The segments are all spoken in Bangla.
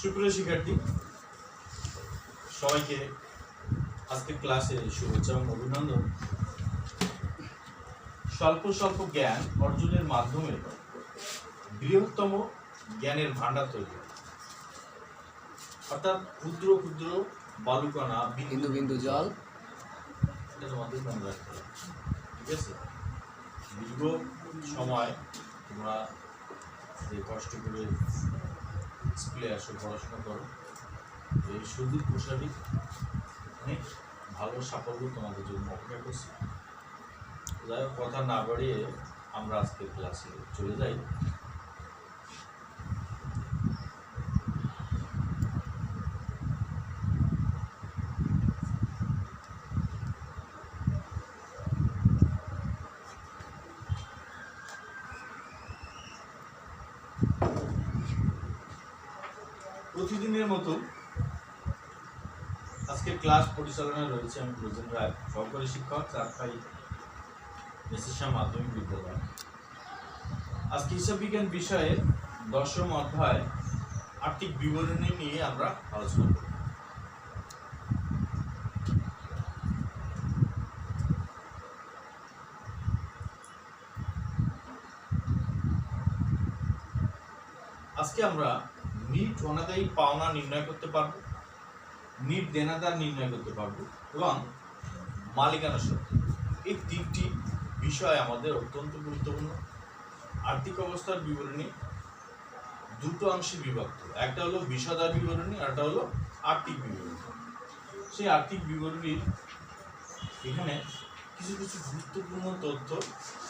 সুপ্রিয় শিক্ষার্থী, সবাইকে আজকের ক্লাসে শুভেচ্ছা এবং অভিনন্দন। স্বল্প স্বল্প জ্ঞান অর্জনের মাধ্যমে বৃহত্তম জ্ঞানের ভান্ডার তৈরি, অর্থাৎ ক্ষুদ্র ক্ষুদ্র বালুকণা বিন্দু বিন্দু জল, এটা তোমাদের মনে রাখতে হবে। ঠিক আছে, দীর্ঘ সময় তোমরা যে কষ্ট করে স্কুলে আসো, পড়াশোনা করো, এই সুদূর প্রসারী অনেক ভালো সাফল্য তোমাদের জন্য অপেক্ষা করছি। যাই হোক, কথা না বাড়িয়ে আমরা আজকে ক্লাসে চলে যাই। প্রতিদিনের মতো আজকে ক্লাস পরিচালনায় রয়েছে আমি প্রয়োজন রায়, সহকারী শিক্ষক, চারপাই মেসেসা মাধ্যমিক বিদ্যালয়। আজকে হিসাব বিজ্ঞান বিষয়ে 10ম অধ্যায় আর্থিক বিবরণী নিয়ে আমরা আলোচনা করব। আজকে আমরা নিট অনাদায়ী পাওনা নির্ণয় করতে পারবো, নিট দেনাদার নির্ণয় করতে পারবো এবং মালিকানা সত্ত্ব। এই তিনটি বিষয় আমাদের অত্যন্ত গুরুত্বপূর্ণ। আর্থিক অবস্থার বিবরণী দুটো অংশে বিভক্ত, একটা হলো বিষাদার বিবরণী আর একটা হলো আর্থিক বিবরণী। সেই আর্থিক বিবরণীর এখানে কিছু কিছু গুরুত্বপূর্ণ তথ্য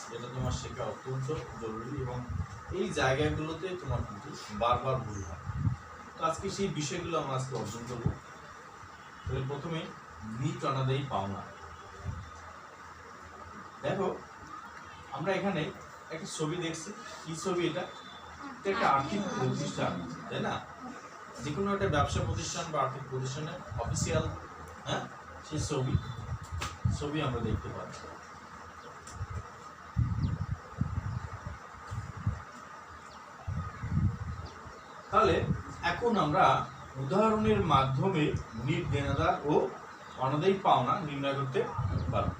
যেটা তোমার শেখা অত্যন্ত জরুরি এবং এই জায়গাগুলোতে তোমার কিন্তু বারবার ভুল হয়। তো আজকে সেই বিষয়গুলো আমরা আজকে অর্জন করবো। তাহলে প্রথমে নিট অনাদায়ী পাওনা। দেখো, আমরা এখানে একটা ছবি দেখছি। কি ছবি এটা? একটা আর্থিক প্রতিষ্ঠান, তাই না? যে কোনো একটা ব্যবসা প্রতিষ্ঠান বা আর্থিক প্রতিষ্ঠানের অফিসিয়াল সেই ছবি আমরা দেখতে পাই। তাহলে এখন আমরা উদাহরণের মাধ্যমে নিট দেনাদার ও অনাদায়ী পাওনা নির্ণয় করতে পারব।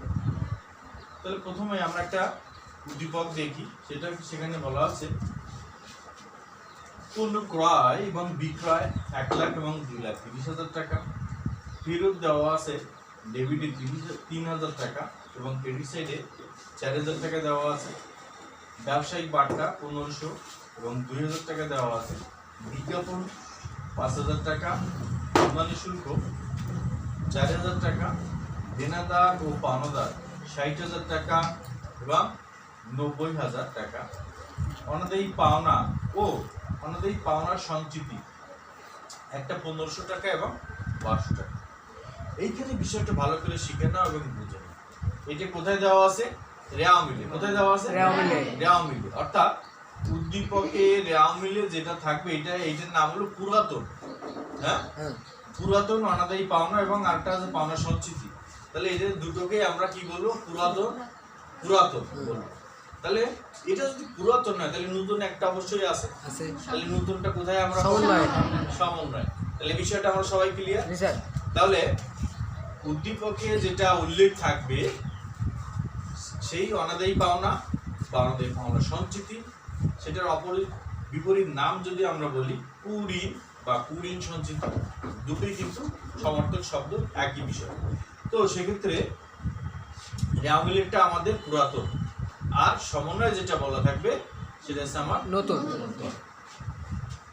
তাহলে প্রথমে আমরা একটা উদ্দীপক দেখি। সেখানে বলা আছে পণ্য ক্রয় এবং বিক্রয় 1 লাখ এবং 2,30,000 টাকা। ফেরত দেওয়া আছে ডেবিটে 3,000 টাকা এবং ক্রেডিট সাইডে 4,000 টাকা দেওয়া আছে। ব্যবসায়িক বার্তা 1,500 এবং 2,000 টাকা দেওয়া আছে। বিজ্ঞাপন 5,000 টাকা, আমদানি শুল্ক 4,000 টাকা, দেনাদার ও পাওনাদার 60,000 টাকা এবং 90,000 টাকা। অনাদায়ী পাওনা ও অনাদায়ী পাওনার সঞ্চিতি একটা 1,500 টাকা এবং 500 টাকা। এইখানে বিষয়টা ভালো করে শিখে নাও এবং বুঝে নাও। এটা কোথায় দেওয়া আছে? রেওয়া মিলে। কোথায় দেওয়া আছে? রেওয়া মিলে। অর্থাৎ উদ্দীপকে রেওয়া মিলে যেটা থাকবে এইটার নাম হলো পুরাতন। পুরাতন অনাদায়ী পাওনা এবং আরেকটা আছে পাওনা সঞ্চিতি। তাহলে এদের দুটোকে আমরা কি বলবো? পুরাতন বলবো। তাহলে এটা যদি পুরাতন হয় তাহলে নতুন একটা অবশ্যই আছে। তাহলে নতুনটা কোথায়? আমরা সমন্বয়। তাহলে বিষয়টা আমরা সবাই ক্লিয়ার? তাহলে উদ্দীপকে যেটা উল্লেখ থাকবে সেই অনাদায়ী পাওনা বা অনাদায়ী পাওনা সঞ্চিতি, সেটার বিপরীত নাম যদি আমরা বলি কুঋণ বা কুঋণ সঞ্চিতি, দুটোই কিন্তু সমর্থক শব্দ, একই বিষয়। তো সেক্ষেত্রে রেওয়া মিলেরটা আমাদের পুরাতন আর সমন্বয় যেটা বলা থাকবে সেটা হচ্ছে আমার নতুন।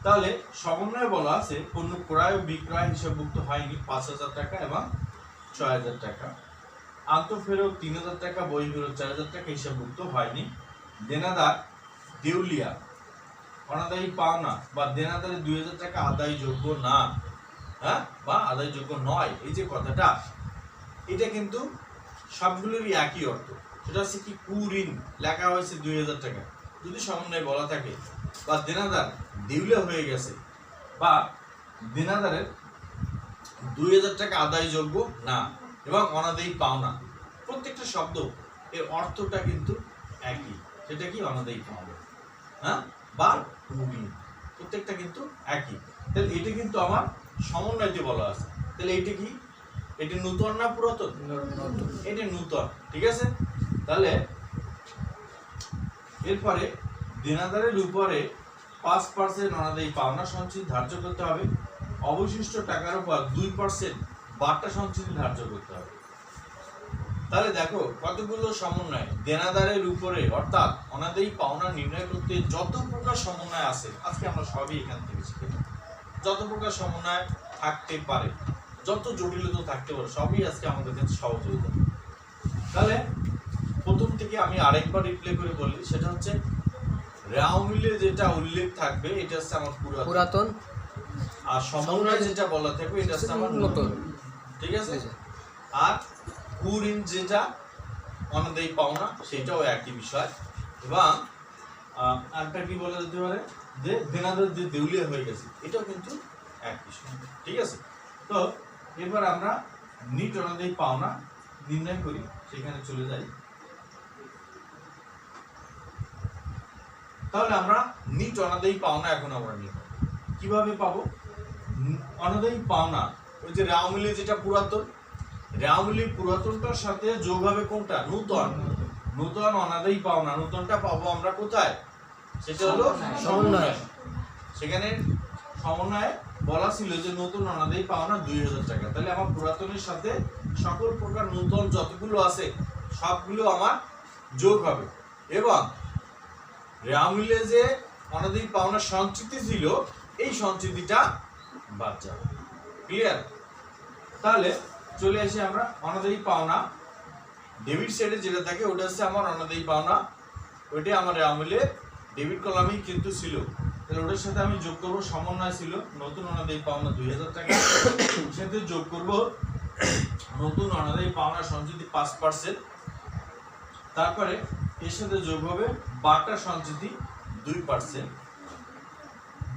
তাহলে সমন্বয়ে বলা আছে পণ্য ক্রয় ও বিক্রয় হিসাবভুক্ত হয়নি 5,000 টাকা এবং 6,000 টাকা। আন্তঃফেরত 3,000 টাকা, বহিঃফেরত 4,000 টাকা হিসাবভুক্ত হয়নি। দেনাদার দেউলিয়া, অনাদায়ী পাওনা বা দেনাদারের 2,000 টাকা আদায়যোগ্য না, বা আদায়যোগ্য নয়। এই যে কথাটা, এটা কিন্তু সবগুলোরই একই অর্থ। সেটা হচ্ছে কি? কুঋণ লেখা হয়েছে 2,000 টাকা যদি সমন্বয়ে বলা থাকে, বা দেনাদার দেউলিয়া হয়ে গেছে, বা দেনাদারের 2,000 টাকা আদায়যোগ্য না এবং অনাদায়ী পাওনা, প্রত্যেকটা শব্দ এর অর্থটা কিন্তু একই। সেটা কি? অনাদায়ী পাওনা বা কুঋণ। প্রত্যেকটা কিন্তু একই। তাহলে এটা কিন্তু আমার সমন্বয়তে বলা আছে। তাহলে এটা কি, এটা নূতন না পুরাতন? এটা নূতন, ঠিক আছে। তাহলে এরপরে দেনাদারের উপরে 5% অনাদায়ী পাওনা সঞ্চিতি ধার্য করতে হবে। অবশিষ্ট টাকার উপর 2% বাটা সঞ্চিতি ধার্য করতে হবে। তাহলে দেখো কতগুলো সমন্বয় দেনাদারের উপরে অর্থাৎ অনাদায়ী পাওনা নির্ণয় করতে যত প্রকার সমন্বয় আছে, আজকে আমরা সবই এখান থেকে শিখে নেব। যত প্রকার সমন্বয় থাকতে পারে, যত জটিলতা থাকতে পারে, সবই আজকে আমাদের কাছে সহজ হয়ে যাবে। তাহলে প্রথম থেকে আমি আরেকবার রিপ্লে করে বলি, সেটা হচ্ছে রেওয়ামিলে যেটা উল্লেখ থাকবে এটা হচ্ছে আমার পুরাতন, আর সমন্বয় যেটা বলা থাকবে এটা হচ্ছে আমার নতুন, ঠিক আছে। আর কুঋণ যেটা অনাদায়ী পাওনা সেটাও একই বিষয়। এবং একটা কি বলা যেতে পারে যে দেনাদার যে দেউলিয়া হয়ে গেছে, এটাও কিন্তু এক বিষয়, ঠিক আছে। তো এবার আমরা নিট অনাদায়ী পাওনা নির্ণয় করি, সেখানে চলে যাই। তাহলে আমরা নিট অনাদায়ী পাওনা এখন আমরা নিব কিভাবে পাবো? অনাদায়ী পাওনা ওই যে রেওয়ামিলে যেটা পুরাতন, রেওয়ামিলে পুরাতনটার সাথে যোগ হবে কোনটা? নূতন। নূতন অনাদায়ী পাওনা, নূতনটা পাবো আমরা কোথায়? সেটা হলো সমন্বয়। সেখানে সমন্বয়ে বলা ছিল যে নতুন অনাদায়ী পাওনা 2000 টাকা। তাহলে আমার পুরাতনের সাথে সকল প্রকার নূতন যতগুলো আছে সবগুলো আমার যোগ হবে, এবং রেওয়ামিলে যে অনাদায়ী পাওনা সঞ্চিতি ছিল এই সঞ্চিতিটা বাদ যাবে। ক্লিয়ার? তাহলে চলে আসি আমরা অনাদায়ী পাওনা ডেবিট সাইডে যেটা থাকে ওটা হচ্ছে আমার অনাদায়ী পাওনা, ওইটা আমার রেওয়ামিলে ডেবিট কলামেই কিন্তু ছিল। তাহলে ওটার সাথে আমি যোগ করব, সমন্বয় ছিল নতুন অনাদায়ী পাওনা 2000 টাকা, সাথে যোগ করব নতুন অনাদায়ী পাওনা সঞ্চিতি 5%, তারপরে এর সাথে যোগ হবে বাটা সঞ্চিতি 2%।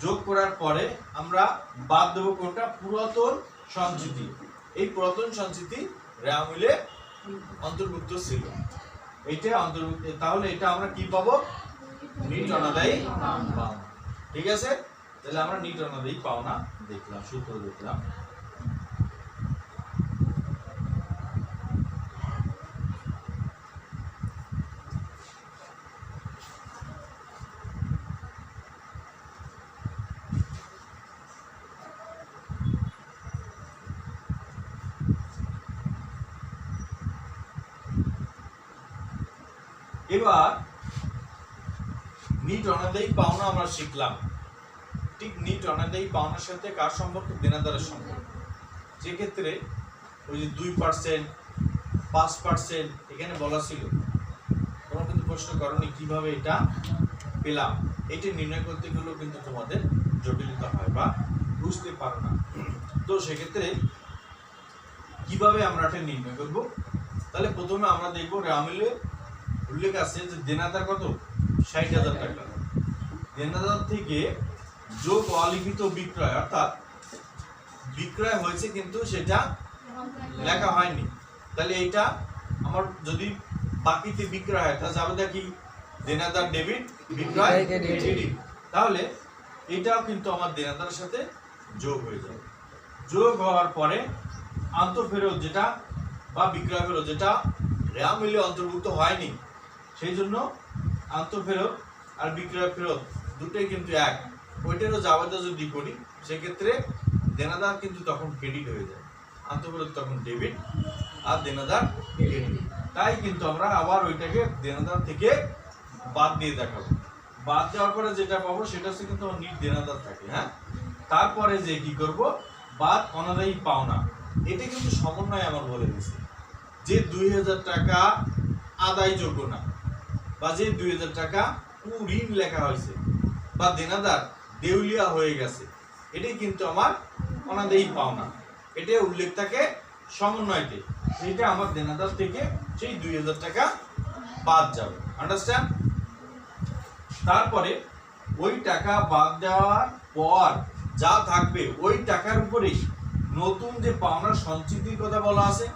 যোগ করার পরে আমরা বাদ দেব কোনটা? পুরাতন সঞ্চিতি। এই পুরাতন সঞ্চিতি রেওয়ামিলে অন্তর্ভুক্ত ছিল, এইটা অন্তর্ভুক্ত। তাহলে এটা আমরা কি পাবো? নিট অনাদায়ী পাওনা, ঠিক আছে। তাহলে আমরা নিট অনাদায়ী পাওনা দেখলাম, সূত্র দেখলাম। এবার নিট অনাদায়ী পাওনা আমরা শিখলাম। ঠিক নিট অনাদায়ী পাওনার সাথে কার সম্পর্ক? দেনাদারের সম্পর্ক। যে ক্ষেত্রে ওই যে 2%, 5% এখানে বলা ছিল, তোমরা কিন্তু প্রশ্ন করনি কিভাবে এটা পেলাম। এটা নির্ণয় করতে গেলেও কিন্তু তোমাদের জটিলতা হয় বা বুঝতে পারো না। তো সেক্ষেত্রে কিভাবে আমরা এটা নির্ণয় করব? তাহলে প্রথমে আমরা দেখবো রেওয়ামিলে উল্লেখ আছে যে দেনাদার কত? 60,000 টাকা। দেনাদার থেকে যোগ অলিখিত বিক্রয়, অর্থাৎ বিক্রয় হয়েছে কিন্তু সেটা লেখা হয়নি। তাহলে এইটা আমার যদি বাকিতে বিক্রয় হয় তাহলে যাবে কি? দেনাদার ডেবিট, বিক্রয় ক্রেডিট। তাহলে এটাও কিন্তু আমার দেনাদারের সাথে যোগ হয়ে যাবে। যোগ হওয়ার পরে আন্তঃফেরত যেটা বা বিক্রয় ফেরত যেটা রেওয়ামিলে অন্তর্ভুক্ত হয়নি, সেই জন্য আন্তঃফেরত আর বিক্রয় ফেরত দুটোই কিন্তু এক। ওইটারও যাওয়াটা যদি করি সেক্ষেত্রে দেনাদার কিন্তু তখন ক্রেডিট হয়ে যায়, আন্তঃফেরত তখন ডেবিট আর দেনাদার ক্রেডিট। তাই কিন্তু আমরা আবার ওইটাকে দেনাদার থেকে বাদ দিয়ে দেখাবো। বাদ দেওয়ার পরে যেটা পাবো সেটা হচ্ছে কিন্তু নিট দেনাদার থাকে। হ্যাঁ, তারপরে যে কি করব? বাদ অনাদায়ী পাওনা। এটা কিন্তু সমন্বয় আমার বলে দিয়েছে যে 2000 টাকা আদায়যোগ্য না, বা যে 2000 টাকা ঋণ লেখা হয়েছে বা দেনাদার দেউলিয়া হয়ে গেছে, এটাই কিন্তু আমার অনাদায়ী পাওনা। এটা উল্লেখ থাকে সমন্বয়তে, এটা আমার দেনাদার থেকে সেই 2000 টাকা বাদ যাবে। আন্ডারস্ট্যান্ড? তারপরে ওই টাকা বাদ দেওয়ার পর যা থাকবে ওই টাকার উপরেই নতুন যে পাওনা সঞ্চিতির কথা বলা আছে,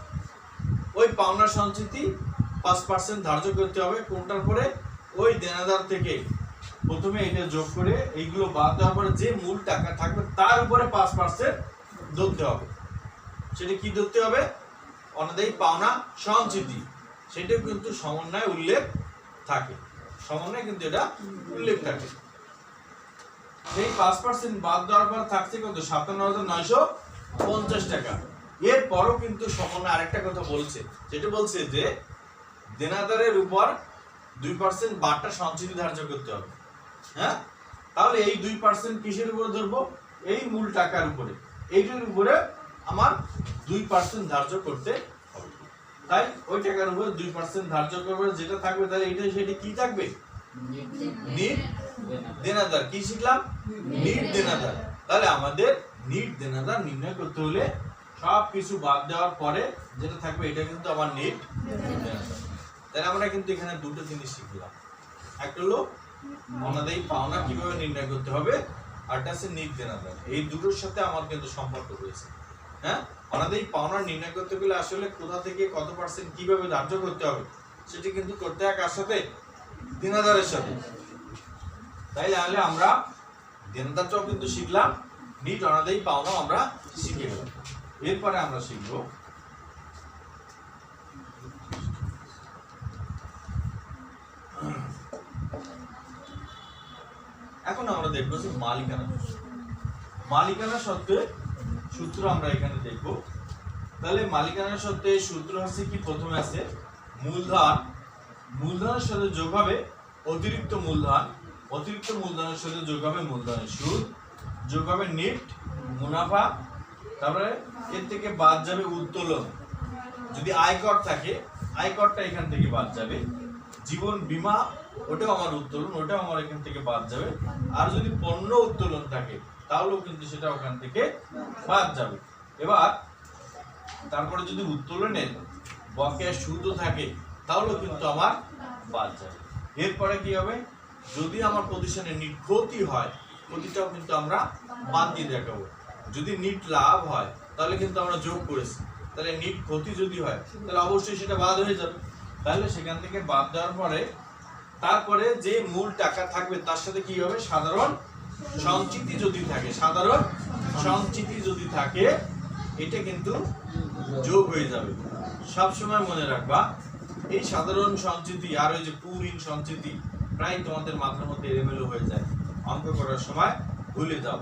ওই পাওনা সঞ্চিতি 5% ধার্য করতে হবে। কোনটার পরে? ওই দেনাদার থেকে প্রথমে এটা যোগ করে এইগুলো বাদ দেওয়ার পরে যে মূল টাকা থাকবে তার উপরে 5% ধরতে হবে। সেটা কি ধরতে হবে? অনাদায়ী পাওনা সঞ্চিতি, সেটা কিন্তু সমন্বয় উল্লেখ থাকে, সমন্বয় কিন্তু এটা উল্লেখ থাকে। সেই 5% বাদ দেওয়ার পর থাকছে কত? 57,950 টাকা। এরপরও কিন্তু সমন্বয় আরেকটা কথা বলছে, যেটা বলছে যে দেনাদারের উপর 2% বাটা সঞ্চিতি ধার্য করতে হবে। হ্যাঁ, তাহলে এই 2% কিসের উপরে ধরবো? এই মূল টাকার উপরে, এইটার উপরে আমার 2% ধার্য করতে হবে। তাই ওই টাকার উপরে 2% ধার্য করবে, যেটা থাকবে তাহলে এটা সেটা কি থাকবে? নিট দেনাদার। কি শিখলাম? নিট দেনাদার। তাহলে আমাদের নিট দেনাদার নির্ণয় করতে হলে সব কিছু বাদ দেওয়ার পরে যেটা থাকবে এটা কিন্তু আমার নিট দেনাদার। তাহলে আমরা কিন্তু এখানে দুটো জিনিস শিখলাম, একটা হলো অনাদায়ী পাওনা কিভাবে নির্ণয় করতে হবে, আরটা আছে নিট দেনাদার। এই দুটোর সাথে আমার কিন্তু সম্পর্ক রয়েছে। হ্যাঁ, অনাদায়ী পাওনা নির্ণয় করতে গেলে আসলে কোথা থেকে কত পার্সেন্ট কিভাবে ধার্য করতে হবে সেটা কিন্তু করতে হয় কার সাথে? দেনাদারের সাথে। তাইলে আমরা দেনাদারটাও কিন্তু শিখলাম, নিট অনাদায়ী পাওনাও আমরা শিখে গেলাম। এরপরে আমরা শিখব এখন আমরা দেখবো যে মালিকানা। মালিকানা সত্ত্বে সূত্র আমরা এখানে দেখব। তাহলে মালিকানা সত্ত্বে সূত্র আছে কি? প্রথমে আছে মূলধন, মূলধনের সাথে যোগ হবে অতিরিক্ত মূলধন, অতিরিক্ত মূলধনের সাথে যোগ হবে মূলধনের সুদ, যোগ হবে নেট মুনাফা, তারপরে এর থেকে বাদ যাবে উত্তোলন। যদি আয়কর থাকে আয়করটা এখান থেকে বাদ যাবে, জীবন বীমা ওটাও আমার উত্তোলন, ওটাও আমার এখান থেকে বাদ যাবে। আর যদি পণ্য উত্তোলন থাকে তাহলেও কিন্তু সেটা ওখান থেকে বাদ যাবে। এবার তারপরে যদি উত্তোলনের বকেয়া সুদও থাকে তাহলেও কিন্তু আমার বাদ যাবে। এরপরে কি হবে? যদি আমার প্রতিষ্ঠানে নিট ক্ষতি হয়, ক্ষতিটাও কিন্তু আমরা বাদ দিয়ে দেখাবো। যদি নিট লাভ হয় তাহলে কিন্তু আমরা যোগ করেছি, তাহলে নিট ক্ষতি যদি হয় তাহলে অবশ্যই সেটা বাদ হয়ে যাবে। তাহলে সেখান থেকে বাদ দেওয়ার পরে তারপরে যে মূল টাকা থাকবে তার সাথে কি হবে? সাধারণ সঞ্চিতি যদি থাকে, সাধারণ সঞ্চিতি যদি থাকে এটা কিন্তু যোগ হয়ে যাবে। সব সময় মনে রাখবা এই সাধারণ সঞ্চিতি আর ওই যে পুরঋণ সঞ্চিতি প্রায় তোমাদের মাথার মধ্যে এলোমেলো হয়ে যায়, অঙ্ক করার সময় ভুলে যাও।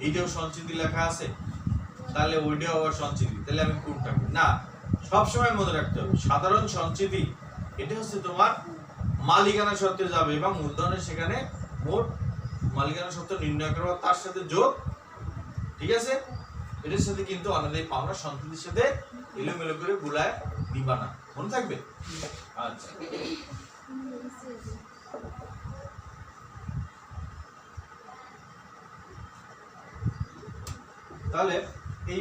এইটাও সঞ্চিতি লেখা আছে, তাহলে ওইটাও আবার সঞ্চিতি, তাহলে আমি কোনটা না, সব সময় মনে রাখতে হবে সাধারণ সঞ্চিতি এটা হচ্ছে তোমার মালিকানা সত্ত্বে যাবে এবং মূলধনের সেখানে মোট মালিকানা সত্ত্ব নির্ণয় করবো, তার সাথে যোগ। ঠিক আছে, এটার সাথে কিন্তু অনাদায়ী পাওনা সঞ্চিতির সাথে এলোমেলো করে গুলায় নিবা না, মনে থাকবে। আচ্ছা, তাহলে এই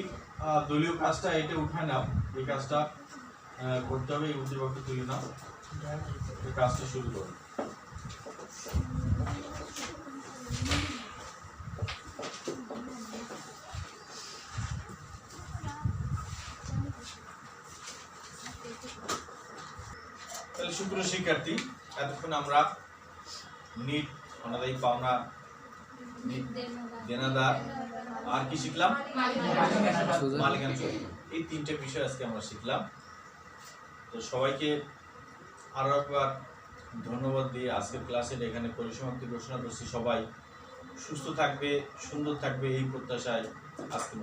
দলীয় কাজটা এটা উঠায় নাও, এই কাজটা করতে হবে, এই উদ্দীপকটা তুলে নাও, এই কাজটা শুরু করো। তাহলে সুপ্রিয় শিক্ষার্থী, এতক্ষণ আমরা নিট অনাদায়ী পাওনা, দেনাদার আর কি শিখলাম? মালিকানা সূত্র। এই তিনটে বিষয় আজকে আমরা শিখলাম। তো সবাইকে আরো একবার ধন্যবাদ দিয়ে আজকের ক্লাসে এখানে পরিসমাপ্তি ঘোষণা করছি। সবাই সুস্থ থাকবে, সুন্দর থাকবে এই প্রত্যাশায় আজকে